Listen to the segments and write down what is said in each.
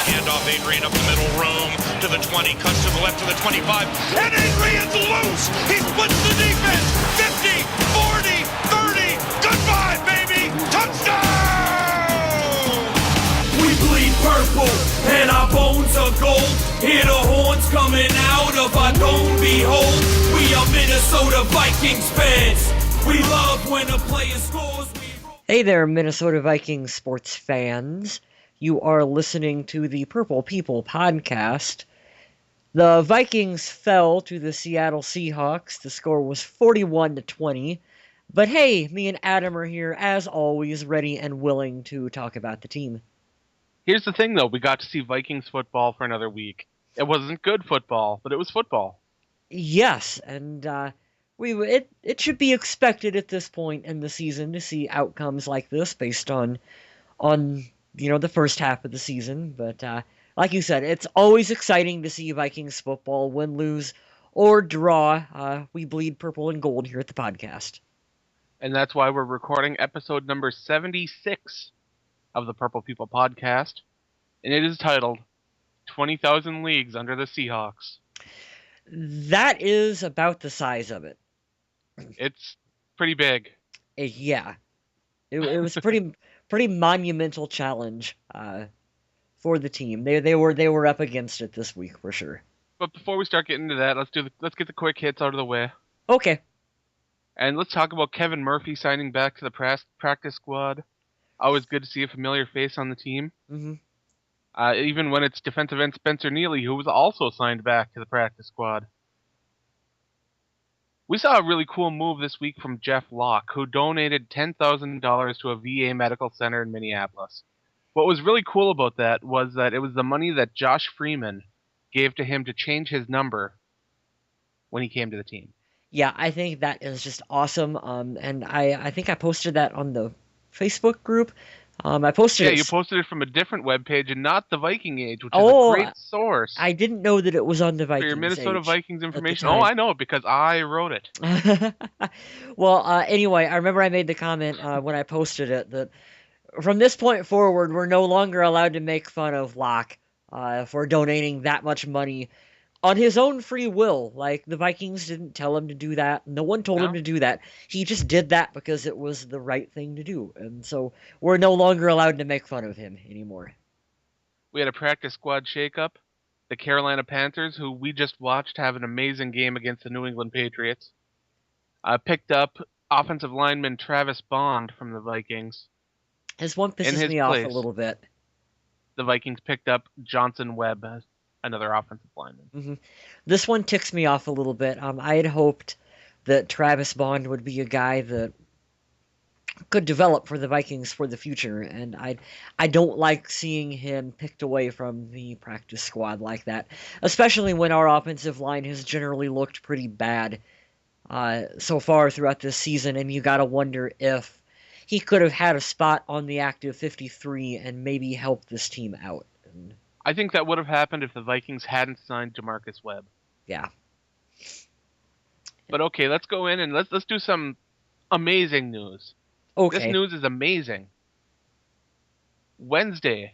Handoff Adrian up the middle, room to the 20, cuts to the left to the 25, and Adrian's loose! He splits the defense! 50, 40, 30, goodbye, baby! Touchdown! We bleed purple, and our bones are gold. Hear the horns coming out of our dome, behold. We are Minnesota Vikings fans. We love when a player scores. Hey there, Minnesota Vikings sports fans. You are listening to the Purple People podcast. The Vikings fell to the Seattle Seahawks. The score was 41-20. But hey, me and Adam are here, as always, ready and willing to talk about the team. Here's the thing, though. We got to see Vikings football for another week. It wasn't good football, but it was football. Yes, and it should be expected at this point in the season to see outcomes like this based on the first half of the season. But like you said, it's always exciting to see Vikings football, win, lose, or draw. We bleed purple and gold here at the podcast. And that's why we're recording episode number 76 of the Purple People podcast. And it is titled 20,000 Leagues Under the Seahawks. That is about the size of it. It's pretty big. Yeah. It was a pretty monumental challenge for the team. They were up against it this week for sure. But before we start getting into that, let's get the quick hits out of the way. Okay. And let's talk about Kevin Murphy signing back to the practice squad. Always good to see a familiar face on the team. Mm-hmm. Even when it's defensive end Spencer Neely, who was also signed back to the practice squad. We saw a really cool move this week from Jeff Locke, who donated $10,000 to a VA medical center in Minneapolis. What was really cool about that was that it was the money that Josh Freeman gave to him to change his number when he came to the team. Yeah, I think that is just awesome. And I think I posted that on the Facebook group. I posted it. You posted it from a different webpage and not the Viking Age, which is a great source. I didn't know that it was on the Vikings for your Minnesota Age Vikings information. Oh, I know, because I wrote it. Well, anyway, I remember I made the comment when I posted it that from this point forward, we're no longer allowed to make fun of Locke for donating that much money on his own free will. Like, the Vikings didn't tell him to do that. No one told him to do that. He just did that because it was the right thing to do. And so we're no longer allowed to make fun of him anymore. We had a practice squad shakeup. The Carolina Panthers, who we just watched have an amazing game against the New England Patriots, picked up offensive lineman Travis Bond from the Vikings. His one pisses me off a little bit. The Vikings picked up Johnson Webb, another offensive lineman. Mm-hmm. This one ticks me off a little bit. I had hoped that Travis Bond would be a guy that could develop for the Vikings for the future, and I don't like seeing him picked away from the practice squad like that, especially when our offensive line has generally looked pretty bad so far throughout this season, and you gotta wonder if he could have had a spot on the active 53 and maybe helped this team out. I think that would have happened if the Vikings hadn't signed Jamarcus Webb. Yeah. But okay, let's go in and let's do some amazing news. Okay. This news is amazing. Wednesday,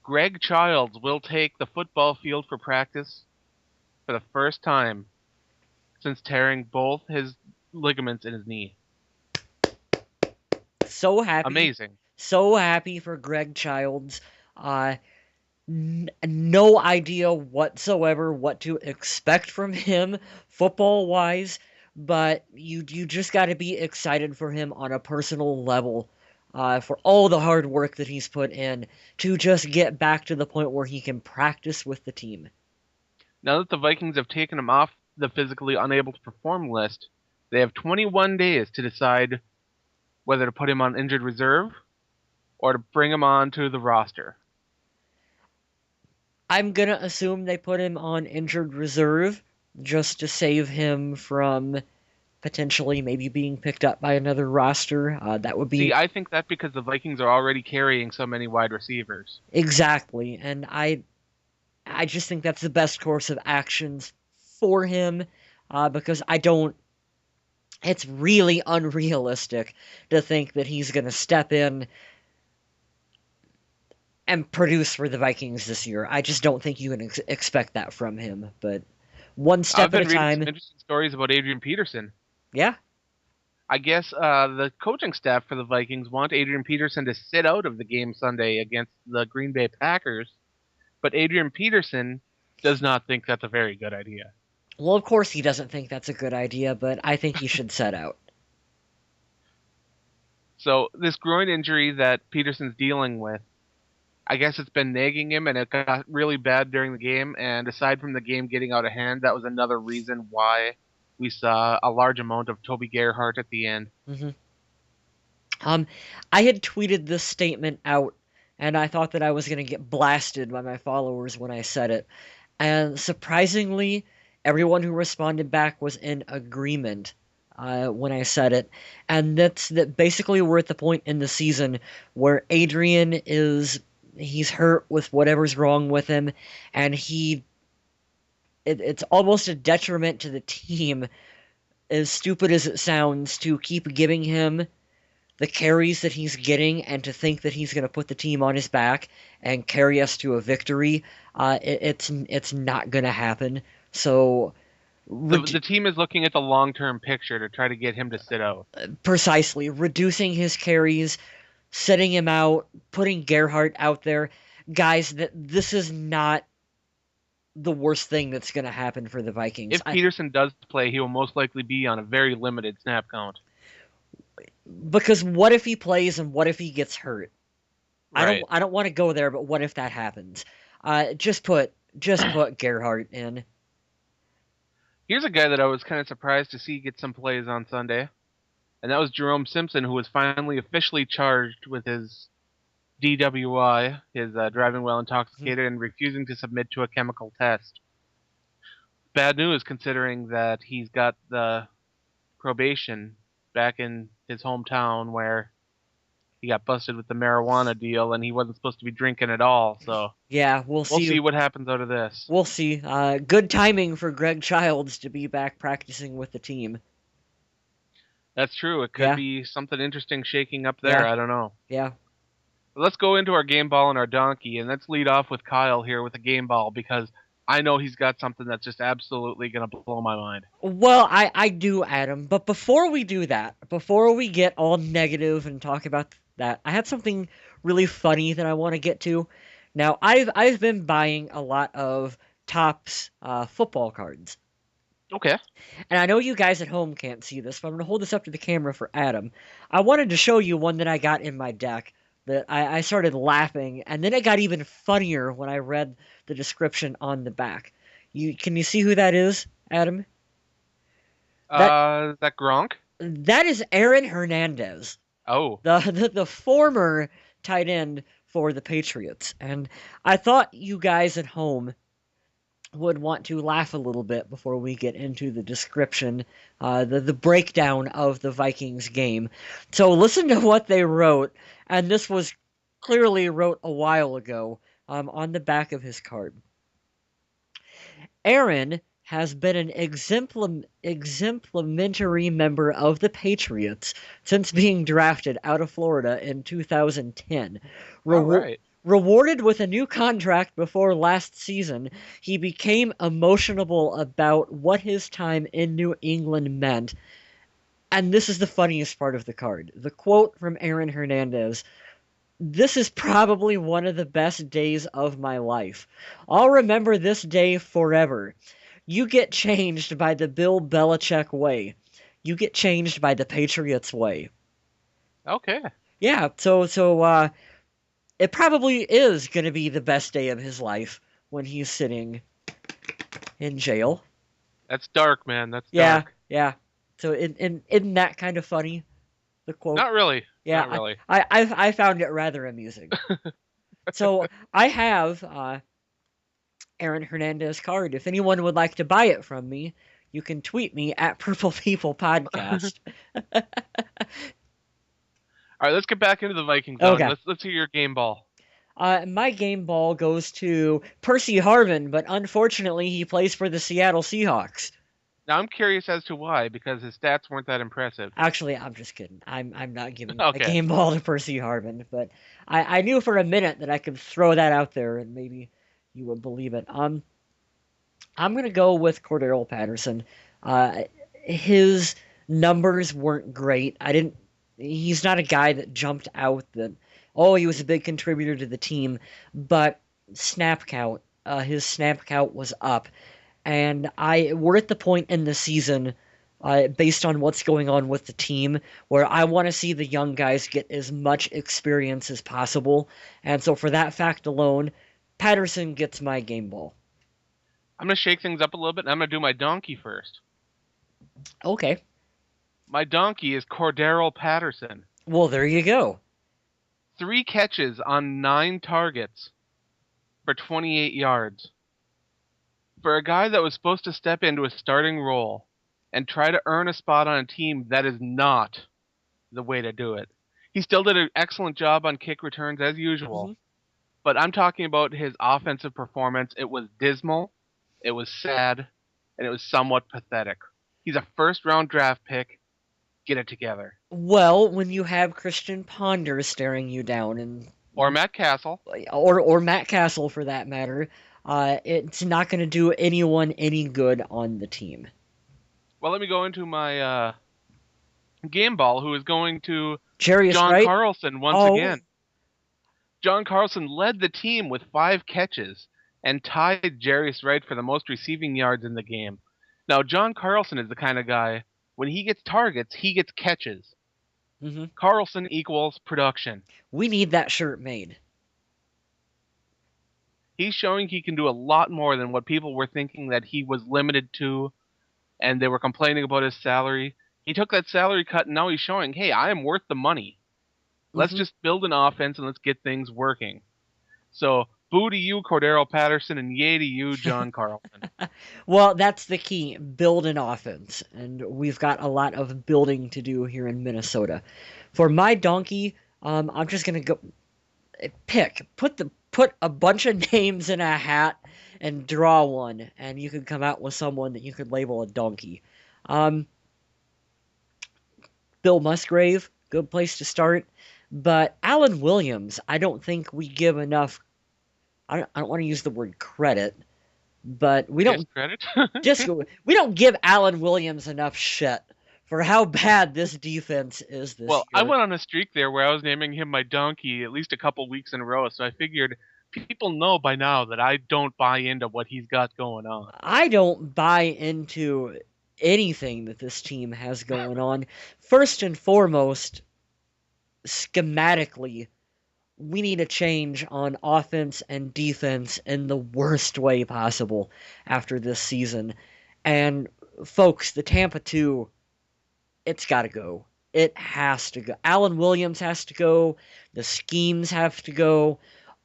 Greg Childs will take the football field for practice for the first time since tearing both his ligaments in his knee. So happy. Amazing. So happy for Greg Childs. No idea whatsoever what to expect from him football-wise, but you just got to be excited for him on a personal level for all the hard work that he's put in to just get back to the point where he can practice with the team. Now that the Vikings have taken him off the physically unable to perform list, they have 21 days to decide whether to put him on injured reserve or to bring him on to the roster. I'm going to assume they put him on injured reserve just to save him from potentially maybe being picked up by another roster. That would be... See, I think that's because the Vikings are already carrying so many wide receivers. Exactly, and I just think that's the best course of actions for him, because it's really unrealistic to think that he's going to step in and produce for the Vikings this year. I just don't think you can expect that from him. But one step I've been at a reading time. some interesting stories about Adrian Peterson. Yeah. I guess the coaching staff for the Vikings want Adrian Peterson to sit out of the game Sunday against the Green Bay Packers, but Adrian Peterson does not think that's a very good idea. Well, of course he doesn't think that's a good idea, but I think he should set out. So this groin injury that Peterson's dealing with, I guess it's been nagging him, and it got really bad during the game. And aside from the game getting out of hand, that was another reason why we saw a large amount of Toby Gerhart at the end. Mm-hmm. I had tweeted this statement out, and I thought that I was going to get blasted by my followers when I said it. And surprisingly, everyone who responded back was in agreement when I said it. And that's that basically we're at the point in the season where Adrian he's hurt with whatever's wrong with him, and it's almost a detriment to the team, as stupid as it sounds, to keep giving him the carries that he's getting and to think that he's going to put the team on his back and carry us to a victory. It's not going to happen. So The team is looking at the long-term picture to try to get him to sit out. Precisely. Reducing his carries, setting him out, putting Gerhart out there. Guys, this is not the worst thing that's going to happen for the Vikings. If Peterson does play, he will most likely be on a very limited snap count. Because what if he plays and what if he gets hurt? Right. I don't want to go there, but what if that happens? Just put Gerhart in. Here's a guy that I was kind of surprised to see get some plays on Sunday, and that was Jerome Simpson, who was finally officially charged with his DWI, his driving while intoxicated, and refusing to submit to a chemical test. Bad news, considering that he's got the probation back in his hometown where he got busted with the marijuana deal and he wasn't supposed to be drinking at all. So yeah, we'll see what happens out of this. We'll see. Good timing for Greg Childs to be back practicing with the team. That's true. It could be something interesting shaking up there. Yeah. I don't know. Yeah. Let's go into our game ball and our donkey, and let's lead off with Kyle here with a game ball, because I know he's got something that's just absolutely going to blow my mind. Well, I do, Adam. But before we do that, before we get all negative and talk about that, I have something really funny that I want to get to. Now, I've been buying a lot of Topps football cards. Okay. And I know you guys at home can't see this, but I'm going to hold this up to the camera for Adam. I wanted to show you one that I got in my deck that I started laughing, and then it got even funnier when I read the description on the back. Can you see who that is, Adam? Is that Gronk? That is Aaron Hernandez. Oh. The former tight end for the Patriots. And I thought you guys at home would want to laugh a little bit before we get into the description, the breakdown of the Vikings game. So listen to what they wrote, and this was clearly wrote a while ago on the back of his card. Aaron has been an exemplary member of the Patriots since being drafted out of Florida in 2010. Right. Rewarded with a new contract before last season, he became emotional about what his time in New England meant. And this is the funniest part of the card. The quote from Aaron Hernandez: "This is probably one of the best days of my life. I'll remember this day forever. You get changed by the Bill Belichick way. You get changed by the Patriots way." Okay. Yeah, so it probably is going to be the best day of his life when he's sitting in jail. That's dark, man. That's Yeah, dark. yeah. So isn't that kind of funny, the quote? Not really. Yeah, Not really. I found it rather amusing. So I have Aaron Hernandez card. If anyone would like to buy it from me, you can tweet me at Purple People Podcast. All right, let's get back into the Vikings. Okay. Let's hear your game ball. My game ball goes to Percy Harvin, but unfortunately he plays for the Seattle Seahawks. Now I'm curious as to why, because his stats weren't that impressive. Actually, I'm just kidding. I'm not giving a Okay. game ball to Percy Harvin, but I knew for a minute that I could throw that out there and maybe you would believe it. I'm gonna go with Cordero Patterson. His numbers weren't great. I didn't. He's not a guy that jumped out that. Oh, he was a big contributor to the team, but snap count. His snap count was up, and we're at the point in the season, based on what's going on with the team, where I want to see the young guys get as much experience as possible, and so for that fact alone, Patterson gets my game ball. I'm going to shake things up a little bit, and I'm going to do my donkey first. Okay. My donkey is Cordero Patterson. Well, there you go. 3 catches on 9 targets for 28 yards. For a guy that was supposed to step into a starting role and try to earn a spot on a team, that is not the way to do it. He still did an excellent job on kick returns as usual, but I'm talking about his offensive performance. It was dismal, it was sad, and it was somewhat pathetic. He's a first-round draft pick. Get it together. Well, when you have Christian Ponder staring you down, and Or Matt Castle. or Matt Castle for that matter, it's not going to do anyone any good on the team. Well, let me go into my game ball, who is going to Jarius John Wright? Carlson once again. John Carlson led the team with 5 catches and tied Jarius Wright for the most receiving yards in the game. Now, John Carlson is the kind of guy, when he gets targets, he gets catches. Carlson equals production. We need that shirt made. He's showing he can do a lot more than what people were thinking that he was limited to, and they were complaining about his salary. He took that salary cut, and now he's showing, hey, I am worth the money. Let's just build an offense, and let's get things working. So, boo to you, Cordero Patterson, and yay to you, John Carlson. Well, that's the key. Build an offense. And we've got a lot of building to do here in Minnesota. For my donkey, I'm just going to go put a bunch of names in a hat and draw one, and you could come out with someone that you could label a donkey. Bill Musgrave, good place to start. But Alan Williams, I don't think we give enough. I don't want to use the word credit, but we don't credit. we don't give Alan Williams enough shit for how bad this defense is this year. I went on a streak there where I was naming him my donkey at least a couple weeks in a row, so I figured people know by now that I don't buy into what he's got going on. I don't buy into anything that this team has going on. First and foremost, schematically, we need a change on offense and defense in the worst way possible after this season. And folks, the Tampa 2, it's got to go. It has to go. Alan Williams has to go. The schemes have to go.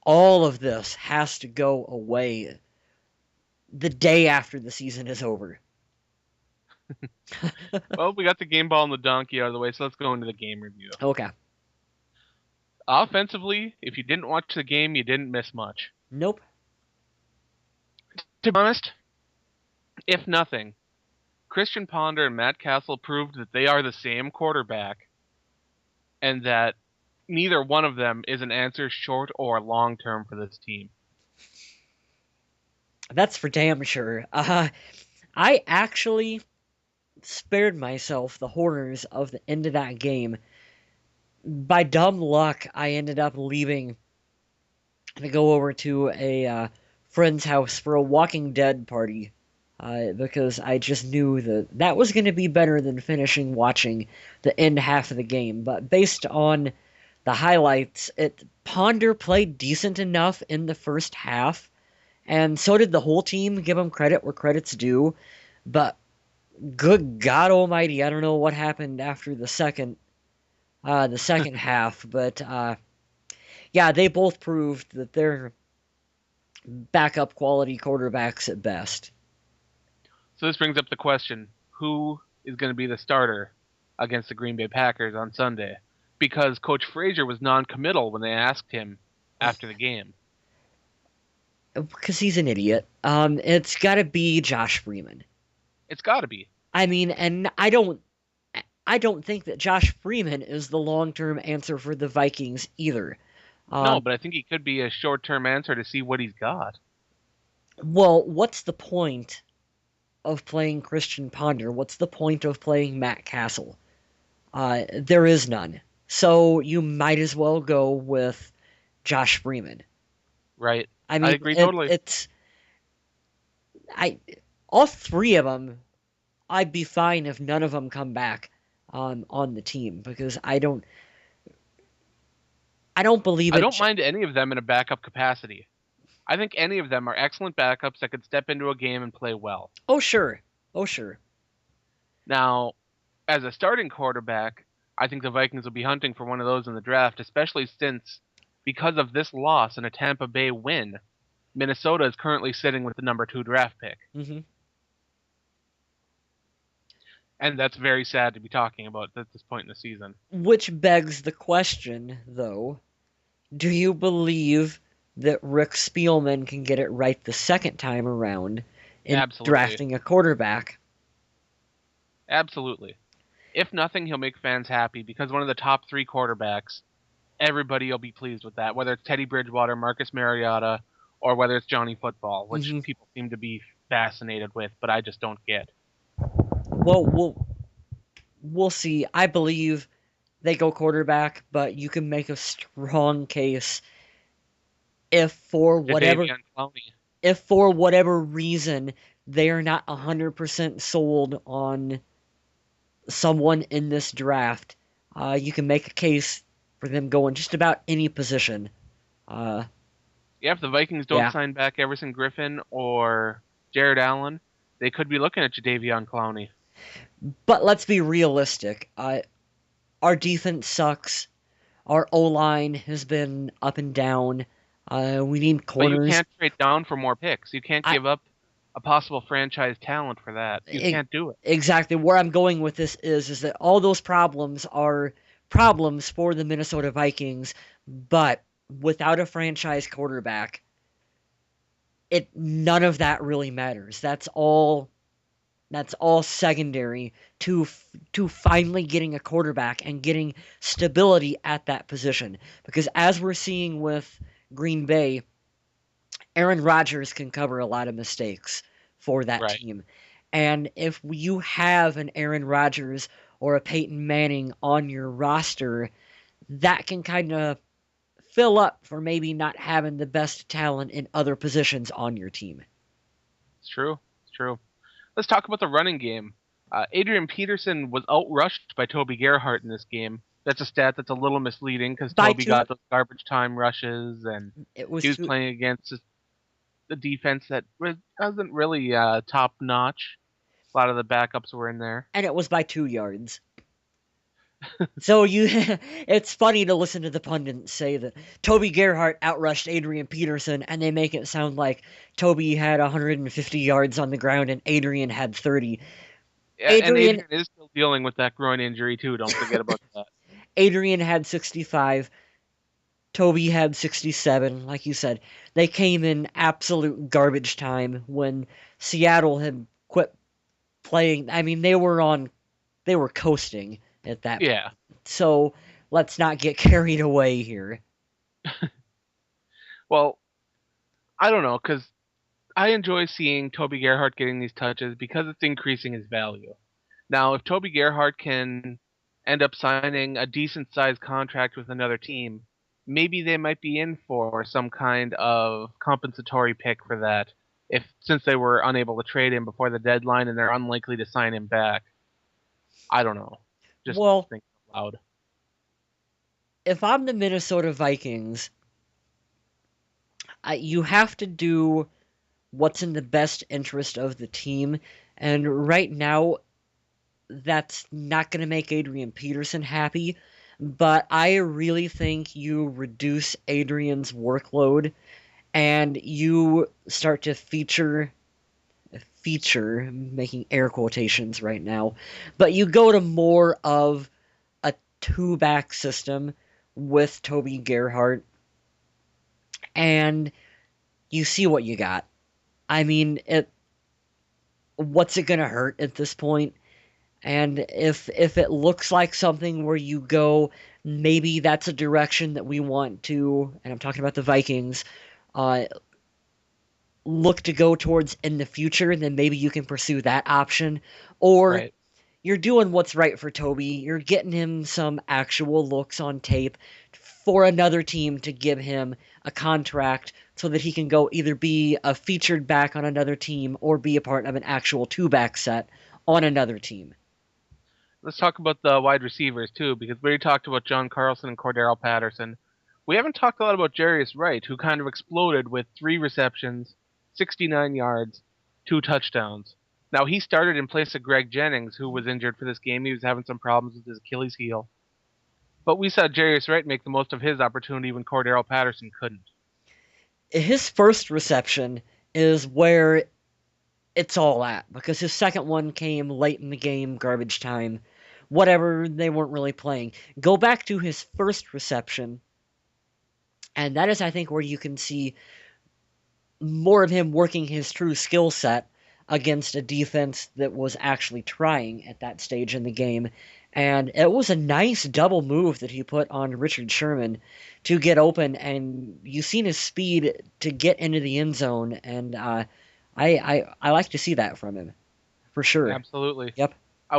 All of this has to go away the day after the season is over. Well, we got the game ball and the donkey out of the way, so let's go into the game review. Okay. Offensively, if you didn't watch the game, you didn't miss much. Nope. To be honest, if nothing, Christian Ponder and Matt Castle proved that they are the same quarterback and that neither one of them is an answer short or long term for this team. That's for damn sure. I actually spared myself the horrors of the end of that game. By dumb luck, I ended up leaving to go over to a friend's house for a Walking Dead party because I just knew that was going to be better than finishing watching the end half of the game. But based on the highlights, Ponder played decent enough in the first half, and so did the whole team. Give them credit where credit's due. But good God Almighty, I don't know what happened after the second half, but yeah, they both proved that they're backup quality quarterbacks at best. So this brings up the question, who is going to be the starter against the Green Bay Packers on Sunday? Because Coach Frazier was non-committal when they asked him after the game. Because he's an idiot. It's got to be Josh Freeman. It's got to be. I mean, and I don't think that Josh Freeman is the long-term answer for the Vikings either. No, but I think he could be a short-term answer to see what he's got. Well, what's the point of playing Christian Ponder? What's the point of playing Matt Castle? There is none. So you might as well go with Josh Freeman. Right. I mean, I agree totally. All three of them, I'd be fine if none of them come back on the team, because I don't believe it. I don't mind any of them in a backup capacity. I think any of them are excellent backups that could step into a game and play well. Oh, sure. Oh, sure. Now, as a starting quarterback, I think the Vikings will be hunting for one of those in the draft, especially since, because of this loss and a Tampa Bay win, Minnesota is currently sitting with the number 2 draft pick. Mm-hmm. And that's very sad to be talking about at this point in the season. Which begs the question, though, do you believe that Rick Spielman can get it right the second time around in Absolutely. drafting a quarterback? Absolutely. If nothing, he'll make fans happy because one of the top 3 quarterbacks, everybody will be pleased with that, whether it's Teddy Bridgewater, Marcus Mariota, or whether it's Johnny Football, which Mm-hmm. people seem to be fascinated with, but I just don't get. Well, we'll see. I believe they go quarterback, but you can make a strong case if for whatever Jadeveon Clowney. if for whatever reason they are not 100% sold on someone in this draft, you can make a case for them going just about any position. Yeah, if the Vikings don't sign back Everson Griffin or Jared Allen, they could be looking at Jadeveon Clowney. But let's be realistic. Our defense sucks. Our O-line has been up and down. We need corners. But you can't trade down for more picks. You can't give up a possible franchise talent for that. You can't do it. Exactly. Where I'm going with this is that all those problems are problems for the Minnesota Vikings, but without a franchise quarterback, none of that really matters. That's all secondary to finally getting a quarterback and getting stability at that position. Because as we're seeing with Green Bay, Aaron Rodgers can cover a lot of mistakes for that team. And if you have an Aaron Rodgers or a Peyton Manning on your roster, that can kind of fill up for maybe not having the best talent in other positions on your team. It's true. It's true. Let's talk about the running game. Adrian Peterson was outrushed by Toby Gerhart in this game. That's a stat that's a little misleading because Toby got those garbage time rushes, and he was playing against the defense that wasn't really top notch. A lot of the backups were in there, and it was by 2 yards. So it's funny to listen to the pundits say that Toby Gerhart outrushed Adrian Peterson, and they make it sound like Toby had 150 yards on the ground and Adrian had 30. Yeah, Adrian is still dealing with that groin injury too. Don't forget about that. Adrian had 65. Toby had 67. Like you said, they came in absolute garbage time when Seattle had quit playing. I mean, they were coasting at that point. So let's not get carried away here. Well, I don't know, because I enjoy seeing Toby Gerhart getting these touches because it's increasing his value. Now, if Toby Gerhart can end up signing a decent-sized contract with another team, maybe they might be in for some kind of compensatory pick for that, since they were unable to trade him before the deadline and they're unlikely to sign him back. I don't know. Just think out loud. If I'm the Minnesota Vikings, you have to do what's in the best interest of the team, and right now, that's not going to make Adrian Peterson happy, but I really think you reduce Adrian's workload and you start to feature, making air quotations right now, but you go to more of a 2-back system with Toby Gerhart, and you see what you got. I mean, what's it going to hurt at this point? And if it looks like something where you go, maybe that's a direction that we want to, and I'm talking about the Vikings, uh, look to go towards in the future, then maybe you can pursue that option. Or Right. you're doing what's right for Toby. You're getting him some actual looks on tape for another team to give him a contract so that he can go either be a featured back on another team or be a part of an actual two-back set on another team. Let's talk about the wide receivers too, because we already talked about John Carlson and Cordero Patterson. We haven't talked a lot about Jarius Wright, who kind of exploded with 3 receptions, 69 yards, 2 touchdowns. Now, he started in place of Greg Jennings, who was injured for this game. He was having some problems with his Achilles heel. But we saw Jarius Wright make the most of his opportunity when Cordero Patterson couldn't. His first reception is where it's all at, because his second one came late in the game, garbage time, whatever, they weren't really playing. Go back to his first reception, and that is, I think, where you can see more of him working his true skill set against a defense that was actually trying at that stage in the game. And it was a nice double move that he put on Richard Sherman to get open, and you've seen his speed to get into the end zone, and I like to see that from him, for sure. Absolutely. Yep.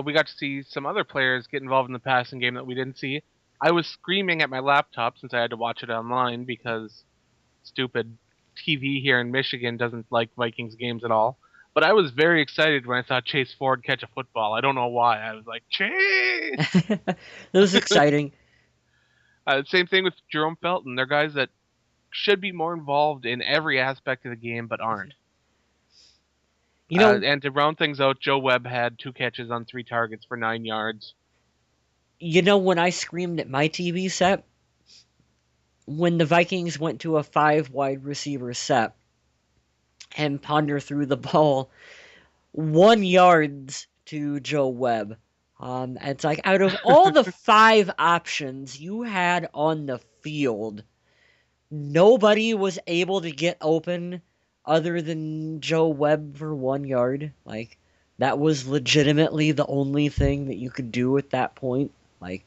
We got to see some other players get involved in the passing game that we didn't see. I was screaming at my laptop since I had to watch it online because stupid TV here in Michigan doesn't like Vikings games at all. But I was very excited when I saw Chase Ford catch a football. I don't know why. I was like, Chase! That was exciting. Same thing with Jerome Felton. They're guys that should be more involved in every aspect of the game, but aren't. You know, And to round things out, Joe Webb had 2 catches on 3 targets for 9 yards. when I screamed at my TV set, when the Vikings went to a 5 wide receiver set, and Ponder threw the ball 1 yards to Joe Webb. It's like, out of all the 5 options you had on the field, nobody was able to get open other than Joe Webb for 1 yard. Like, that was legitimately the only thing that you could do at that point. Like,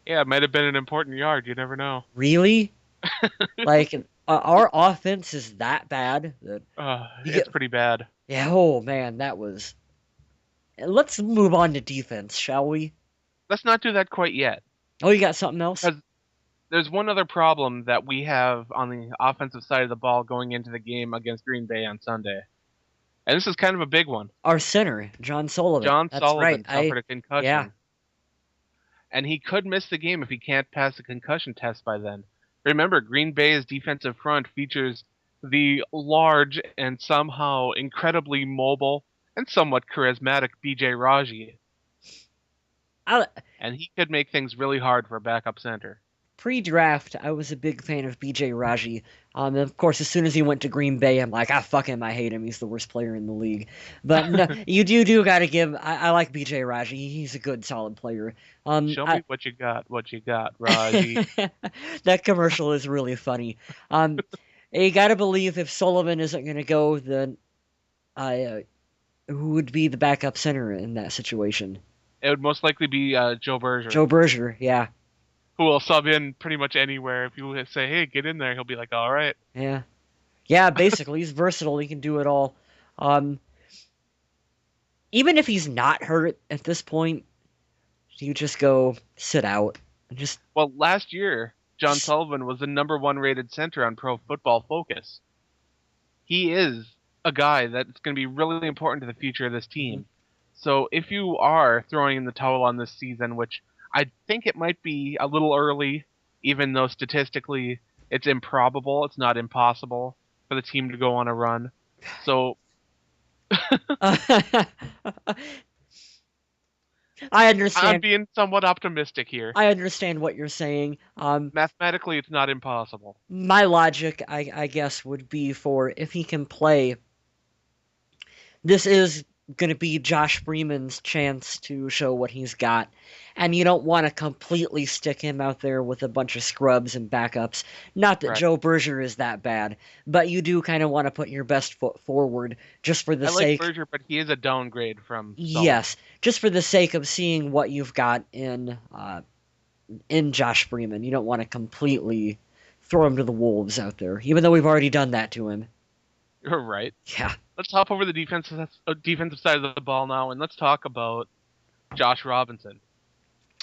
Yeah, it might have been an important yard. You never know. really? Like, our offense is that bad that It's pretty bad. yeah, oh man, that was. Let's move on to defense, shall we? Let's not do that quite yet. Oh, you got something else? There's one other problem that we have on the offensive side of the ball going into the game against Green Bay on Sunday. And this is kind of a big one. Our center, John Sullivan. John That's Sullivan right. suffered a concussion. Yeah. And he could miss the game if he can't pass the concussion test by then. Remember, Green Bay's defensive front features the large and somehow incredibly mobile and somewhat charismatic B.J. Raji. And he could make things really hard for a backup center. Pre-draft, I was a big fan of B.J. Raji. And of course, as soon as he went to Green Bay, I'm like, fuck him, I hate him. He's the worst player in the league. But no, you do got to give. I like B.J. Raji. He's a good, solid player. Show me what you got, Raji. That commercial is really funny. You got to believe if Sullivan isn't going to go, then who would be the backup center in that situation? It would most likely be Joe Berger. Joe Berger, yeah. Who will sub in pretty much anywhere. If you say, hey, get in there, he'll be like, all right. Yeah. Yeah, basically, he's versatile. He can do it all. Even if he's not hurt at this point, you just go sit out. Well, last year, John Sullivan was the #1 rated center on Pro Football Focus. He is a guy that's going to be really important to the future of this team. Mm-hmm. So if you are throwing in the towel on this season, which I think it might be a little early, even though statistically it's improbable, it's not impossible for the team to go on a run. So I understand. I'm being somewhat optimistic here. I understand what you're saying. Mathematically, it's not impossible. My logic, I guess, would be for if he can play. This is going to be Josh Freeman's chance to show what he's got. And you don't want to completely stick him out there with a bunch of scrubs and backups. Not that Right. Joe Berger is that bad, but you do kind of want to put your best foot forward just for the I like sake. Berger, but he is a downgrade from Sullivan. Yes, just for the sake of seeing what you've got in Josh Freeman. You don't want to completely throw him to the wolves out there, even though we've already done that to him. You're right. Yeah. Let's hop over the defensive side of the ball now, and let's talk about Josh Robinson.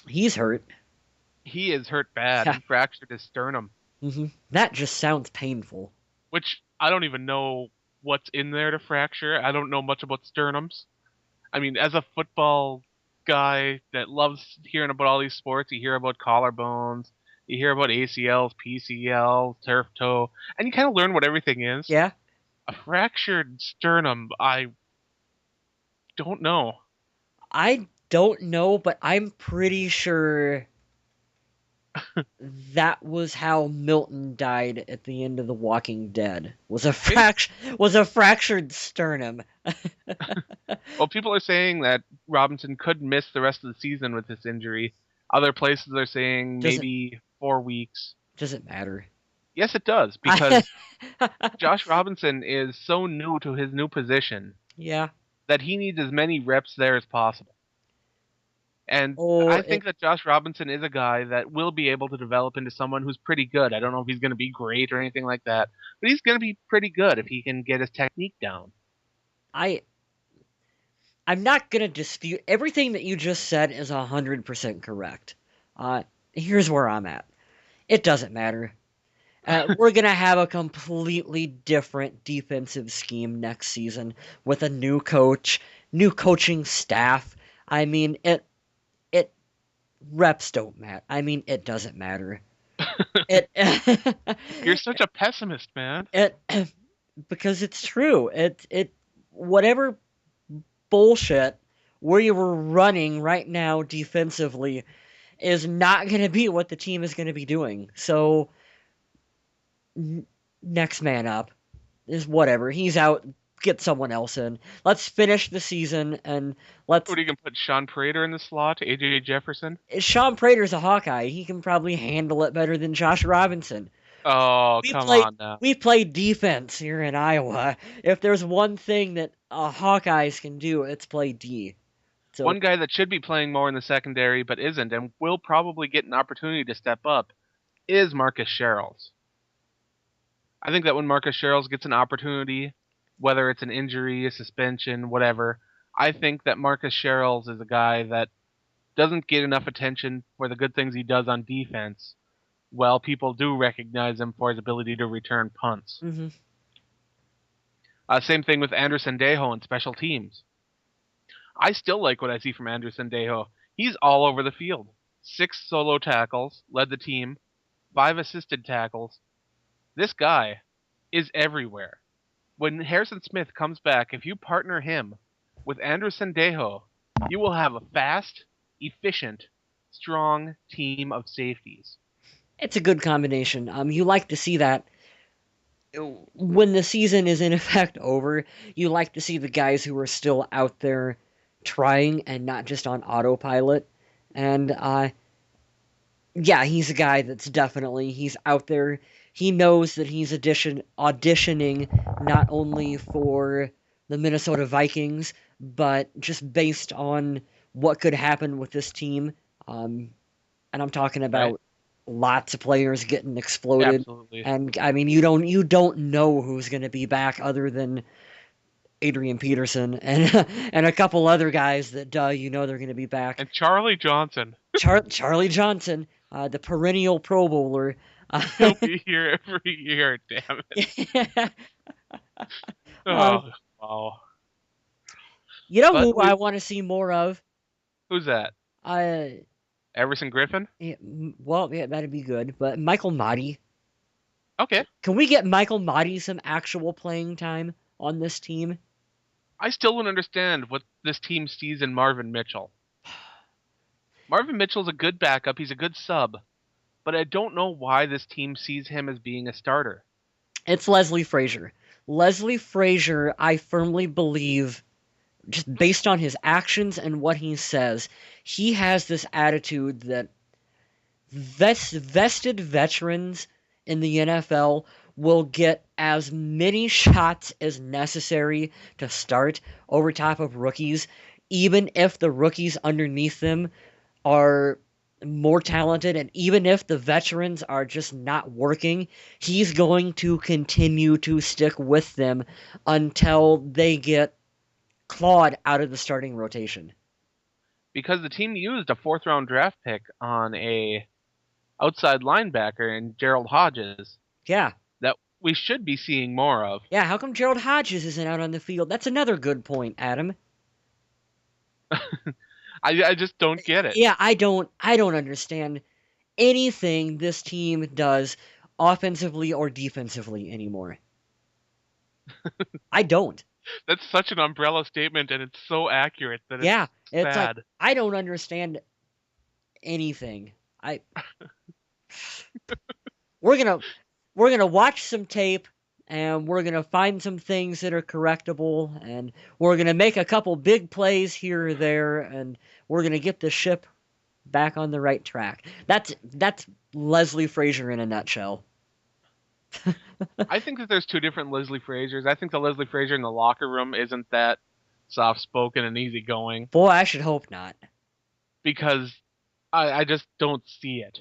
He's hurt. He is hurt bad. Yeah. He fractured his sternum, That just sounds painful. which I don't even know what's in there to fracture. I don't know much about sternums. I mean, as a football guy that loves hearing about all these sports, you hear about collarbones, you hear about ACLs, PCLs, turf toe, and you kind of learn what everything is. Yeah. A fractured sternum, I don't know. I don't know, but I'm pretty sure that was how Milton died at the end of The Walking Dead. Was a fractured sternum. Well, people are saying that Robinson could miss the rest of the season with this injury. Other places are saying Does it- maybe 4 weeks. Doesn't matter. Yes, it does, because Josh Robinson is so new to his new position Yeah. that he needs as many reps there as possible. And Oh, I think that Josh Robinson is a guy that will be able to develop into someone who's pretty good. I don't know if he's going to be great or anything like that, but he's going to be pretty good if he can get his technique down. I'm not gonna dispute everything that you just said is 100% correct. Here's where I'm at. It doesn't matter. We're gonna have a completely different defensive scheme next season with a new coach, new coaching staff. I mean, it reps don't matter. I mean, it doesn't matter. It You're such a pessimist, man. it because it's true. It whatever bullshit where you were running right now defensively is not going to be what the team is going to be doing. So next man up is whatever. He's out. Get someone else in. Let's finish the season and let's. What are you going to put Sean Prater in the slot? AJ Jefferson? Sean Prater's a Hawkeye. He can probably handle it better than Josh Robinson. Oh, come on now. We play defense here in Iowa. If there's one thing that Hawkeyes can do, it's play D. So, One guy that should be playing more in the secondary but isn't and will probably get an opportunity to step up is Marcus Sherrills. I think that when Marcus Sherrills gets an opportunity, whether it's an injury, a suspension, whatever, I think that Marcus Sherrills is a guy that doesn't get enough attention for the good things he does on defense, while people do recognize him for his ability to return punts. Mhm. Same thing with Anderson Dejo in special teams. I still like what I see from Anderson Dejo. He's all over the field. 6 solo tackles, led the team, 5 assisted tackles. This guy is everywhere. When Harrison Smith comes back, if you partner him with Anderson Dejo, you will have a fast, efficient, strong team of safeties. It's a good combination. You like to see that when the season is in effect over. You like to see the guys who are still out there trying and not just on autopilot. And yeah, he's a guy that's he's out there. He knows that he's auditioning not only for the Minnesota Vikings, but just based on what could happen with this team. And I'm talking about lots of players getting exploded. Absolutely. And I mean, you don't know who's going to be back other than Adrian Peterson and and a couple other guys that they're going to be back. And Charlie Johnson. Charlie Johnson, the perennial Pro Bowler. He'll be here every year, damn it. Oh, wow. You know But who I want to see more of? Who's that? Everson Griffin? Yeah, that'd be good. But Michael Motti. Okay. Can we get Michael Motti some actual playing time on this team? I still don't understand what this team sees in Marvin Mitchell. Marvin Mitchell's a good backup. He's a good sub. But I don't know why this team sees him as being a starter. It's Leslie Frazier. Leslie Frazier, I firmly believe just based on his actions and what he says, he has this attitude that vested veterans in the NFL will get as many shots as necessary to start over top of rookies, even if the rookies underneath them are more talented, and even if the veterans are just not working, he's going to continue to stick with them until they get clawed out of the starting rotation. Because the team used a 4th-round draft pick on a outside linebacker in Gerald Hodges Yeah. that we should be seeing more of. Yeah, how come Gerald Hodges isn't out on the field? That's another good point, Adam. I just don't get it. Yeah, I don't understand anything this team does offensively or defensively anymore. I don't. That's such an umbrella statement, and it's so accurate that Yeah, it's sad. like I don't understand anything. We're gonna watch some tape, and we're gonna find some things that are correctable, and we're gonna make a couple big plays here or there, and we're gonna get the ship back on the right track. That's Leslie Frazier in a nutshell. I think that there's two different Leslie Frazier's. I think the Leslie Frazier in the locker room isn't that soft-spoken and easygoing. Boy, I should hope not. Because I just don't see it.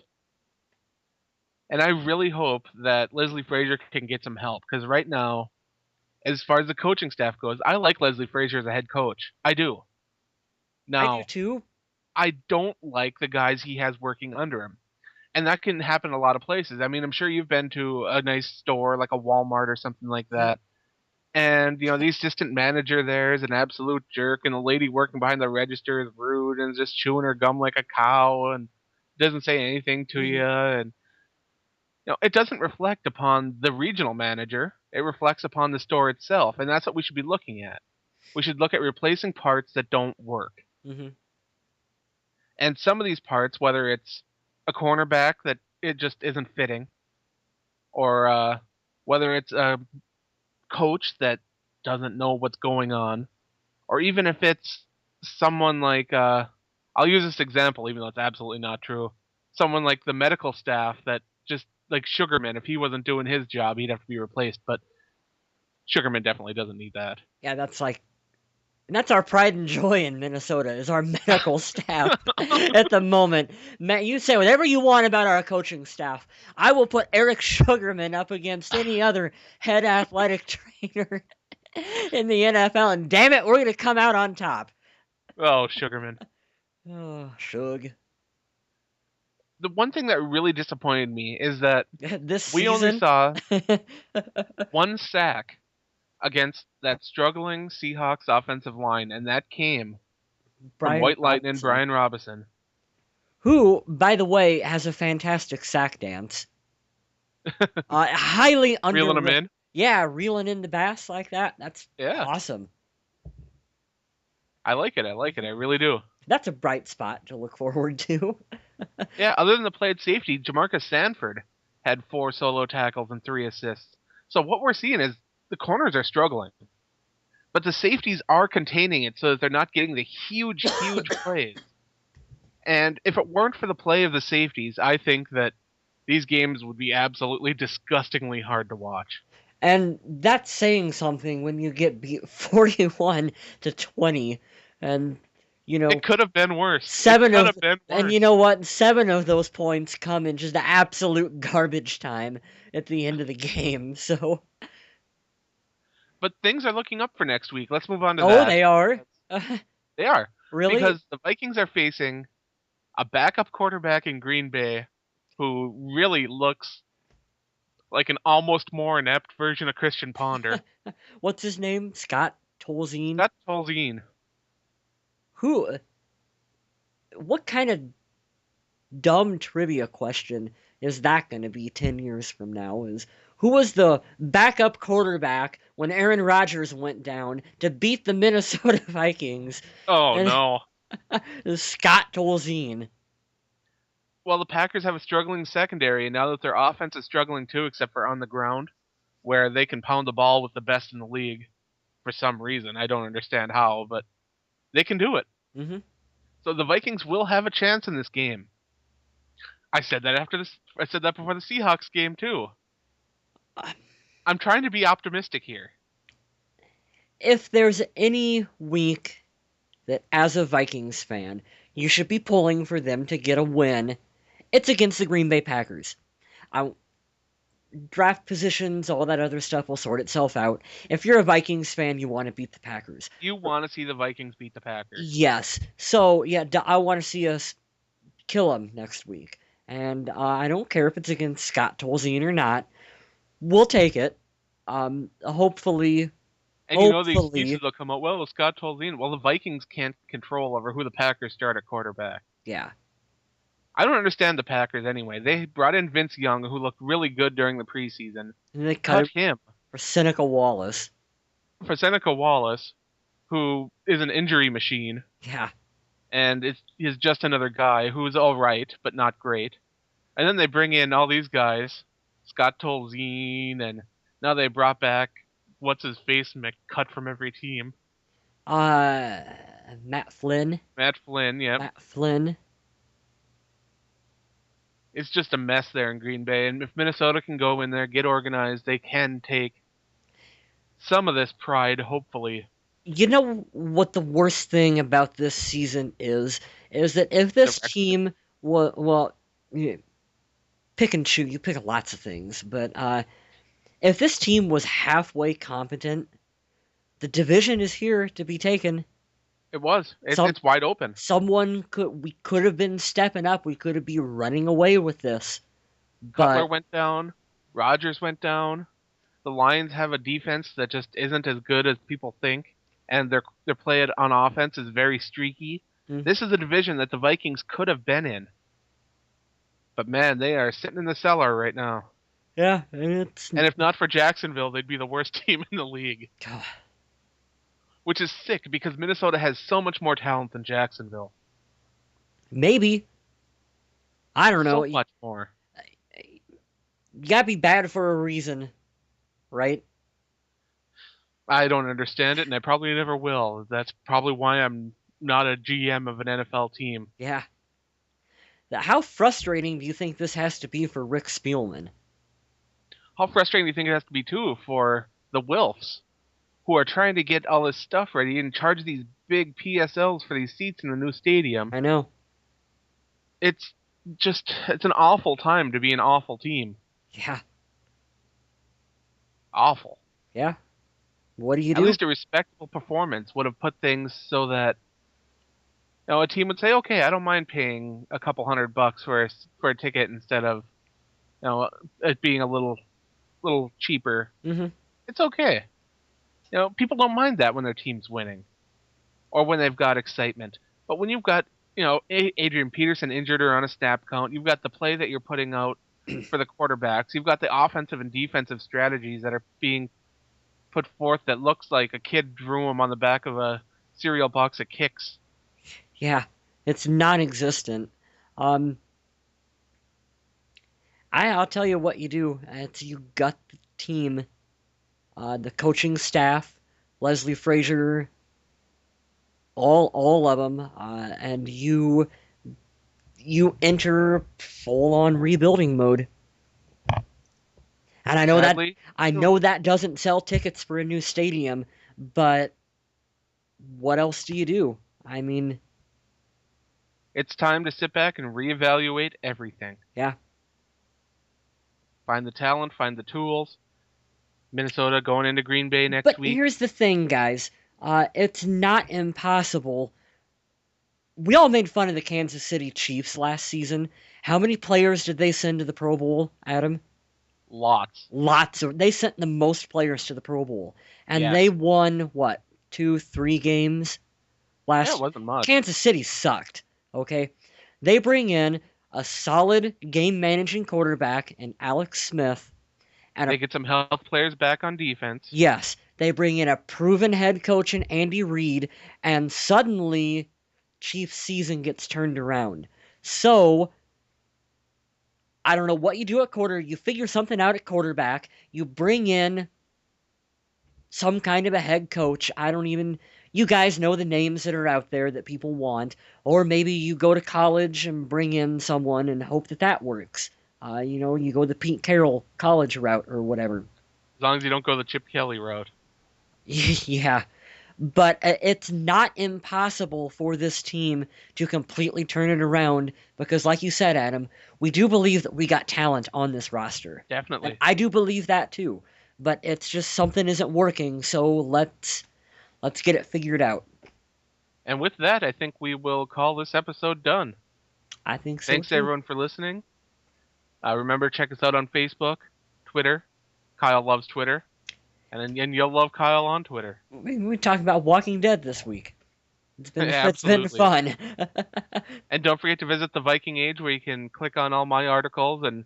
And I really hope that Leslie Frazier can get some help. Because right now, as far as the coaching staff goes, I like Leslie Frazier as a head coach. I do. Now, I do too. I don't like the guys he has working under him. And that can happen a lot of places. I mean, I'm sure you've been to a nice store like a Walmart or something like that. And, the assistant manager there is an absolute jerk, and the lady working behind the register is rude and is just chewing her gum like a cow and doesn't say anything to you. And, it doesn't reflect upon the regional manager. It reflects upon the store itself. And that's what we should be looking at. We should look at replacing parts that don't work. Mm-hmm. And some of these parts, whether it's a cornerback that it just isn't fitting, or whether it's a coach that doesn't know what's going on, or even if it's someone like, I'll use this example even though it's absolutely not true, someone like the medical staff that just, like Sugarman, if he wasn't doing his job, he'd have to be replaced, but Sugarman definitely doesn't need that. Yeah, that's our pride and joy in Minnesota, is our medical staff at the moment. Matt, you say whatever you want about our coaching staff. I will put Eric Sugarman up against any other head athletic trainer in the NFL, and damn it, we're going to come out on top. Oh, Sugarman. Oh, Shug. The one thing that really disappointed me is that This we only season, saw one sack against that struggling Seahawks offensive line, and that came from White Lightning and Brian Robinson. Who, by the way, has a fantastic sack dance. Highly underrated. Reeling him in? Yeah, reeling in the bass like that. That's Yeah. awesome. I like it. I really do. That's a bright spot to look forward to. Yeah, other than the play at safety, Jamarcus Sanford had 4 solo tackles and 3 assists. So what we're seeing is the corners are struggling. But the safeties are containing it so that they're not getting the huge plays. And if it weren't for the play of the safeties, I think that these games would be absolutely disgustingly hard to watch. And that's saying something when you get beat 41-20, and it could have been worse. And you know what? 7 of those points come in just absolute garbage time at the end of the game. So, but things are looking up for next week. Let's move on to Oh, that. they are. They are. Really? Because the Vikings are facing a backup quarterback in Green Bay who really looks like an almost more inept version of Christian Ponder. What's his name? Scott Tolzien? Scott Tolzien. What kind of dumb trivia question is that going to be 10 years from now? Who was the backup quarterback when Aaron Rodgers went down to beat the Minnesota Vikings? Oh, no. Scott Tolzien. Well, the Packers have a struggling secondary, and now that their offense is struggling too, except for on the ground, where they can pound the ball with the best in the league for some reason. I don't understand how, but They can do it. Mm-hmm. So the Vikings will have a chance in this game. I said that I said that before the Seahawks game too. I'm trying to be optimistic here. If there's any week that, as a Vikings fan, you should be pulling for them to get a win, it's against the Green Bay Packers. Draft positions, all that other stuff will sort itself out. If you're a Vikings fan, you want to beat the Packers. You want to see the Vikings beat the Packers. Yes. So, yeah, I want to see us kill them next week. And I don't care if it's against Scott Tolzien or not. We'll take it. Hopefully. And you know the excuses will come out. Well, Scott Tolzien. Well, the Vikings can't control over who the Packers start at quarterback. Yeah. I don't understand the Packers anyway. They brought in Vince Young, who looked really good during the preseason. And they cut him for Seneca Wallace. For Seneca Wallace, who is an injury machine. Yeah. And is just another guy who's all right, but not great. And then they bring in all these guys, Scott Tolzien, and now they brought back what's-his-face cut from every team. Matt Flynn. Matt Flynn, yeah. Matt Flynn. It's just a mess there in Green Bay, and if Minnesota can go in there, get organized, they can take some of this pride, hopefully. You know what the worst thing about this season is that if this team pick and choose, you pick lots of things, but if this team was halfway competent, the division is here to be taken. It was. It's wide open. We could have been stepping up. We could have been running away with this. Cutler went down. Rodgers went down. The Lions have a defense that just isn't as good as people think, and their play on offense is very streaky. Mm-hmm. This is a division that the Vikings could have been in. But man, they are sitting in the cellar right now. Yeah, and if not for Jacksonville, they'd be the worst team in the league. God. Which is sick because Minnesota has so much more talent than Jacksonville. Maybe. I don't know. So much more. You gotta be bad for a reason, right? I don't understand it, and I probably never will. That's probably why I'm not a GM of an NFL team. Yeah. How frustrating do you think this has to be for Rick Spielman? How frustrating do you think it has to be, too, for the Wilfs, who are trying to get all this stuff ready and charge these big PSLs for these seats in the new stadium? I know. It's an awful time to be an awful team. Yeah. Awful. Yeah. What do you do? At least a respectable performance would have put things so that a team would say, okay, I don't mind paying a couple $100 for a ticket instead of it being a little cheaper. Mm-hmm. It's okay. People don't mind that when their team's winning or when they've got excitement. But when you've got, Adrian Peterson injured or on a snap count, you've got the play that you're putting out for the quarterbacks, you've got the offensive and defensive strategies that are being put forth that looks like a kid drew them on the back of a cereal box of Kicks. Yeah, it's non-existent. I'll tell you what you do. You gut the team, the coaching staff, Leslie Frazier, all of them, and you enter full-on rebuilding mode. And I know that doesn't sell tickets for a new stadium, but what else do you do? I mean, it's time to sit back and reevaluate everything. Yeah. Find the talent, find the tools. Minnesota going into Green Bay next week. But here's the thing, guys. It's not impossible. We all made fun of the Kansas City Chiefs last season. How many players did they send to the Pro Bowl, Adam? Lots. They sent the most players to the Pro Bowl. And yes. They won, 2-3 games last year? It wasn't much. Kansas City sucked, okay? They bring in a solid game-managing quarterback in Alex Smith. And they get some health players back on defense. Yes. They bring in a proven head coach in Andy Reid, and suddenly Chiefs season gets turned around. So, I don't know what you do at you figure something out at quarterback, you bring in some kind of a head coach, you you guys know the names that are out there that people want, or maybe you go to college and bring in someone and hope that that works. You go the Pete Carroll college route or whatever. As long as you don't go the Chip Kelly route. Yeah, but it's not impossible for this team to completely turn it around because, like you said, Adam, we do believe that we got talent on this roster. Definitely. And I do believe that too, but it's just something isn't working, so let's get it figured out. And with that, I think we will call this episode done. I think so. Thanks too. everyone for listening. Remember, check us out on Facebook, Twitter. Kyle loves Twitter. And you'll love Kyle on Twitter. We talked about Walking Dead this week. It's been Absolutely. fun. And don't forget to visit the Viking Age, where you can click on all my articles and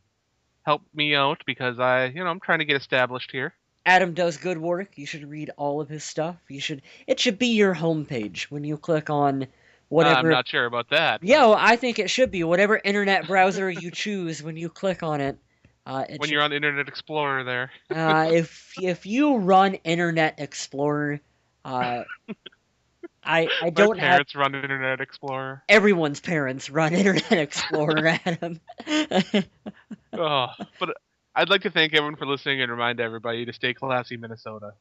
help me out because I'm trying to get established here. Adam does good work. You should read all of his stuff. It should be your homepage when you click on whatever. I'm not sure about that. Yeah, well, I think it should be whatever internet browser you choose when you click on it. When you're on Internet Explorer there. If you run Internet Explorer, I don't My parents run Internet Explorer. Everyone's parents run Internet Explorer, Adam. But I'd like to thank everyone for listening and remind everybody to stay classy, Minnesota.